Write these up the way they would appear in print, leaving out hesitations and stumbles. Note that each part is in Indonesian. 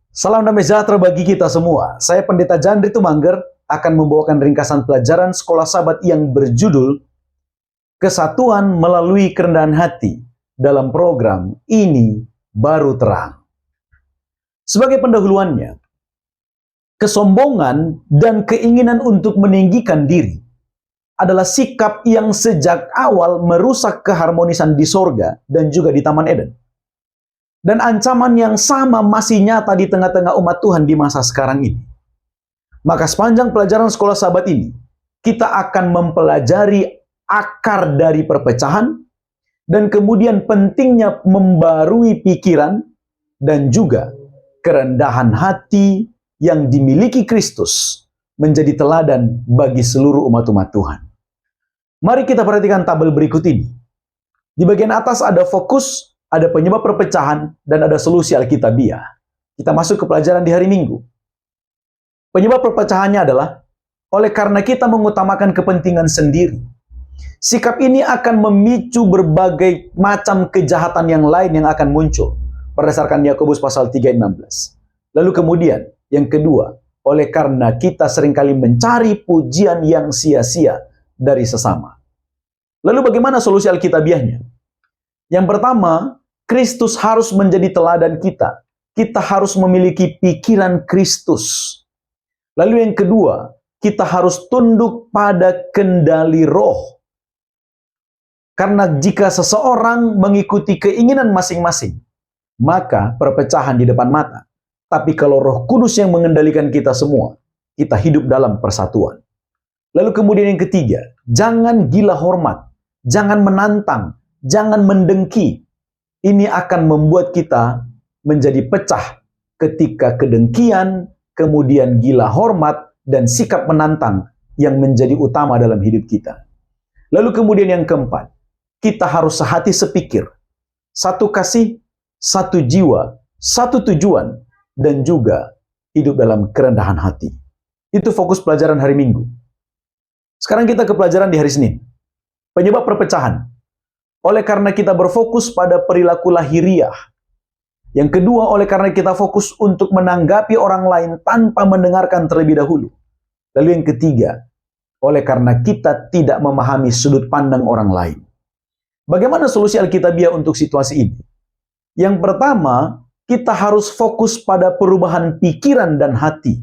Salam damai sejahtera bagi kita semua. Saya Pendeta Jandri Tumangger akan membawakan ringkasan pelajaran Sekolah Sabat yang berjudul Kesatuan Melalui Kerendahan Hati dalam program Ini Baru Terang. Sebagai pendahuluannya, kesombongan dan keinginan untuk meninggikan diri adalah sikap yang sejak awal merusak keharmonisan di sorga dan juga di Taman Eden. Dan ancaman yang sama masih nyata di tengah-tengah umat Tuhan di masa sekarang ini. Maka sepanjang pelajaran Sekolah Sabat ini, kita akan mempelajari akar dari perpecahan, dan kemudian pentingnya membarui pikiran, dan juga kerendahan hati yang dimiliki Kristus menjadi teladan bagi seluruh umat-umat Tuhan. Mari kita perhatikan tabel berikut ini. Di bagian atas ada fokus, ada penyebab perpecahan, dan ada solusi Alkitabiah. Kita masuk ke pelajaran di hari Minggu. Penyebab perpecahannya adalah oleh karena kita mengutamakan kepentingan sendiri. Sikap ini akan memicu berbagai macam kejahatan yang lain yang akan muncul berdasarkan Yakobus pasal 3 ayat 16. Lalu kemudian yang kedua, oleh karena kita seringkali mencari pujian yang sia-sia dari sesama. Lalu bagaimana solusi Alkitabiahnya? Yang pertama, Kristus harus menjadi teladan kita. Kita harus memiliki pikiran Kristus. Lalu yang kedua, kita harus tunduk pada kendali roh. Karena jika seseorang mengikuti keinginan masing-masing, maka perpecahan di depan mata. Tapi kalau Roh Kudus yang mengendalikan kita semua, kita hidup dalam persatuan. Lalu kemudian yang ketiga, jangan gila hormat, jangan menantang, jangan mendengki. Ini akan membuat kita menjadi pecah ketika kedengkian, kemudian gila hormat, dan sikap menantang yang menjadi utama dalam hidup kita. Lalu kemudian yang keempat, kita harus sehati sepikir, satu kasih, satu jiwa, satu tujuan, dan juga hidup dalam kerendahan hati. Itu fokus pelajaran hari Minggu. Sekarang kita ke pelajaran di hari Senin. Penyebab perpecahan. Oleh karena kita berfokus pada perilaku lahiriah. Yang kedua, oleh karena kita fokus untuk menanggapi orang lain tanpa mendengarkan terlebih dahulu. Lalu yang ketiga, oleh karena kita tidak memahami sudut pandang orang lain. Bagaimana solusi Alkitabiah untuk situasi ini? Yang pertama, kita harus fokus pada perubahan pikiran dan hati.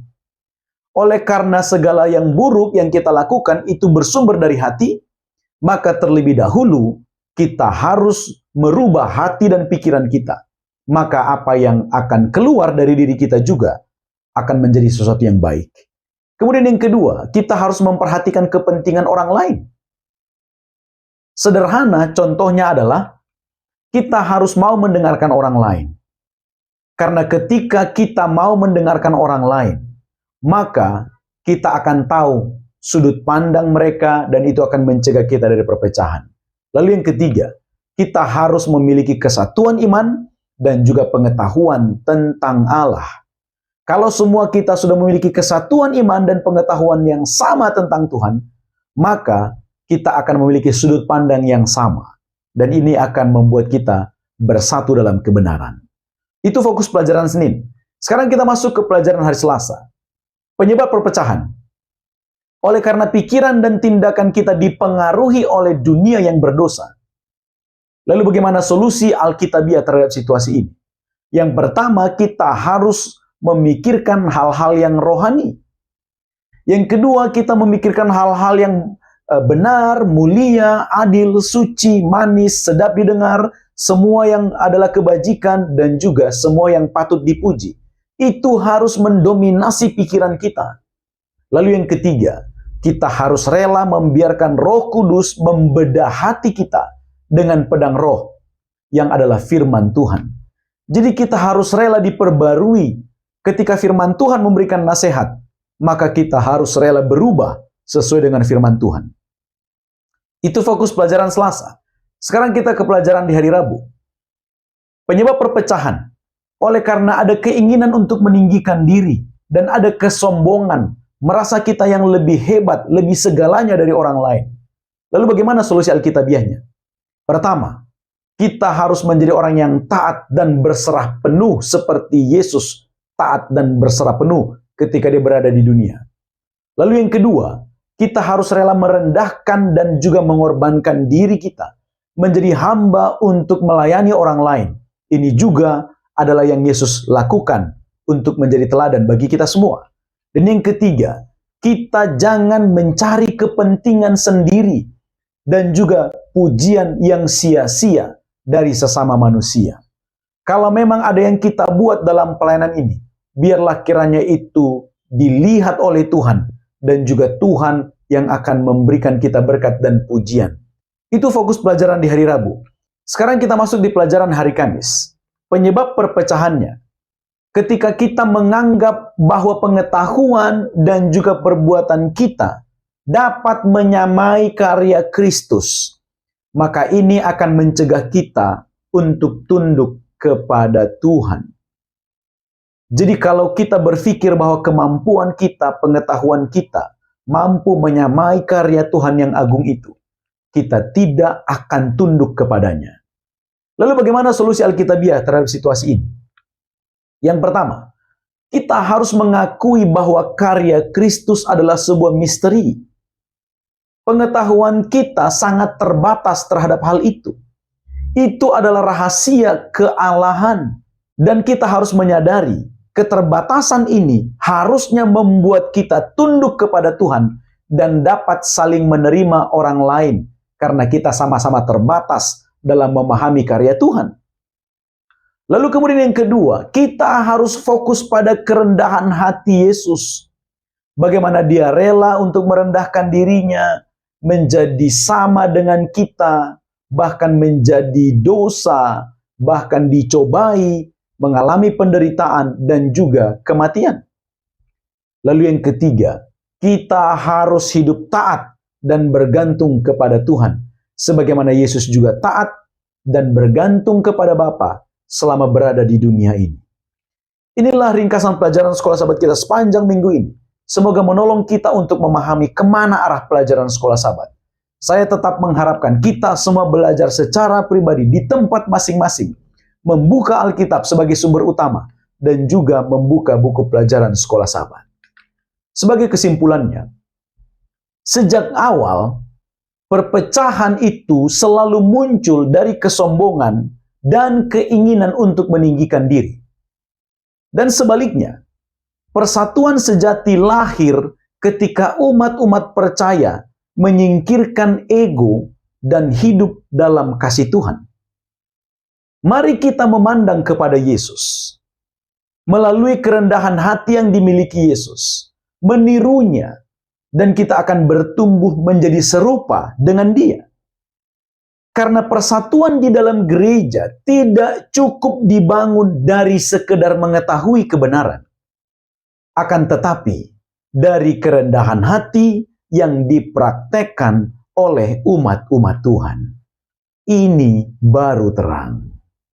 Oleh karena segala yang buruk yang kita lakukan itu bersumber dari hati, maka terlebih dahulu kita harus merubah hati dan pikiran kita. Maka apa yang akan keluar dari diri kita juga akan menjadi sesuatu yang baik. Kemudian yang kedua, kita harus memperhatikan kepentingan orang lain. Sederhana contohnya adalah kita harus mau mendengarkan orang lain. Karena ketika kita mau mendengarkan orang lain, maka kita akan tahu sudut pandang mereka dan itu akan mencegah kita dari perpecahan. Lalu yang ketiga, kita harus memiliki kesatuan iman dan juga pengetahuan tentang Allah. Kalau semua kita sudah memiliki kesatuan iman dan pengetahuan yang sama tentang Tuhan, maka kita akan memiliki sudut pandang yang sama. Dan ini akan membuat kita bersatu dalam kebenaran. Itu fokus pelajaran Senin. Sekarang kita masuk ke pelajaran hari Selasa. Penyebab perpecahan. Oleh karena pikiran dan tindakan kita dipengaruhi oleh dunia yang berdosa. Lalu bagaimana solusi Alkitabiah terhadap situasi ini? Yang pertama, kita harus memikirkan hal-hal yang rohani. Yang kedua, kita memikirkan hal-hal yang benar, mulia, adil, suci, manis, sedap didengar, semua yang adalah kebajikan, dan juga semua yang patut dipuji. Itu harus mendominasi pikiran kita. Lalu yang ketiga, kita harus rela membiarkan Roh Kudus membedah hati kita dengan pedang roh yang adalah firman Tuhan. Jadi kita harus rela diperbarui ketika firman Tuhan memberikan nasihat, maka kita harus rela berubah sesuai dengan firman Tuhan. Itu fokus pelajaran Selasa. Sekarang kita ke pelajaran di hari Rabu. Penyebab perpecahan. Oleh karena ada keinginan untuk meninggikan diri dan ada kesombongan, merasa kita yang lebih hebat, lebih segalanya dari orang lain. Lalu bagaimana solusi Alkitabiahnya? Pertama, kita harus menjadi orang yang taat dan berserah penuh seperti Yesus taat dan berserah penuh ketika dia berada di dunia. Lalu yang kedua, kita harus rela merendahkan dan juga mengorbankan diri kita menjadi hamba untuk melayani orang lain. Ini juga adalah yang Yesus lakukan untuk menjadi teladan bagi kita semua. Dan yang ketiga, kita jangan mencari kepentingan sendiri dan juga pujian yang sia-sia dari sesama manusia. Kalau memang ada yang kita buat dalam pelayanan ini, biarlah kiranya itu dilihat oleh Tuhan dan juga Tuhan yang akan memberikan kita berkat dan pujian. Itu fokus pelajaran di hari Rabu. Sekarang kita masuk di pelajaran hari Kamis. Penyebab perpecahannya. Ketika kita menganggap bahwa pengetahuan dan juga perbuatan kita dapat menyamai karya Kristus, maka ini akan mencegah kita untuk tunduk kepada Tuhan. Jadi kalau kita berpikir bahwa kemampuan kita, pengetahuan kita mampu menyamai karya Tuhan yang agung itu, kita tidak akan tunduk kepadanya. Lalu bagaimana solusi Alkitabiah terhadap situasi ini? Yang pertama, kita harus mengakui bahwa karya Kristus adalah sebuah misteri. Pengetahuan kita sangat terbatas terhadap hal itu. Itu adalah rahasia kealahan. Dan kita harus menyadari, keterbatasan ini harusnya membuat kita tunduk kepada Tuhan dan dapat saling menerima orang lain. Karena kita sama-sama terbatas dalam memahami karya Tuhan. Lalu kemudian yang kedua, kita harus fokus pada kerendahan hati Yesus. Bagaimana dia rela untuk merendahkan dirinya, menjadi sama dengan kita, bahkan menjadi dosa, bahkan dicobai, mengalami penderitaan dan juga kematian. Lalu yang ketiga, kita harus hidup taat dan bergantung kepada Tuhan, sebagaimana Yesus juga taat dan bergantung kepada Bapa selama berada di dunia ini. Inilah ringkasan pelajaran Sekolah Sabat kita sepanjang minggu ini. Semoga menolong kita untuk memahami kemana arah pelajaran Sekolah Sabat. Saya tetap mengharapkan kita semua belajar secara pribadi di tempat masing-masing, membuka Alkitab sebagai sumber utama, dan juga membuka buku pelajaran Sekolah Sabat. Sebagai kesimpulannya, sejak awal, perpecahan itu selalu muncul dari kesombongan dan keinginan untuk meninggikan diri. Dan sebaliknya, persatuan sejati lahir ketika umat-umat percaya menyingkirkan ego dan hidup dalam kasih Tuhan. Mari kita memandang kepada Yesus. Melalui kerendahan hati yang dimiliki Yesus, menirunya, dan kita akan bertumbuh menjadi serupa dengan dia. Karena persatuan di dalam gereja tidak cukup dibangun dari sekedar mengetahui kebenaran. Akan tetapi, dari kerendahan hati yang dipraktekkan oleh umat-umat Tuhan. Ini baru terang.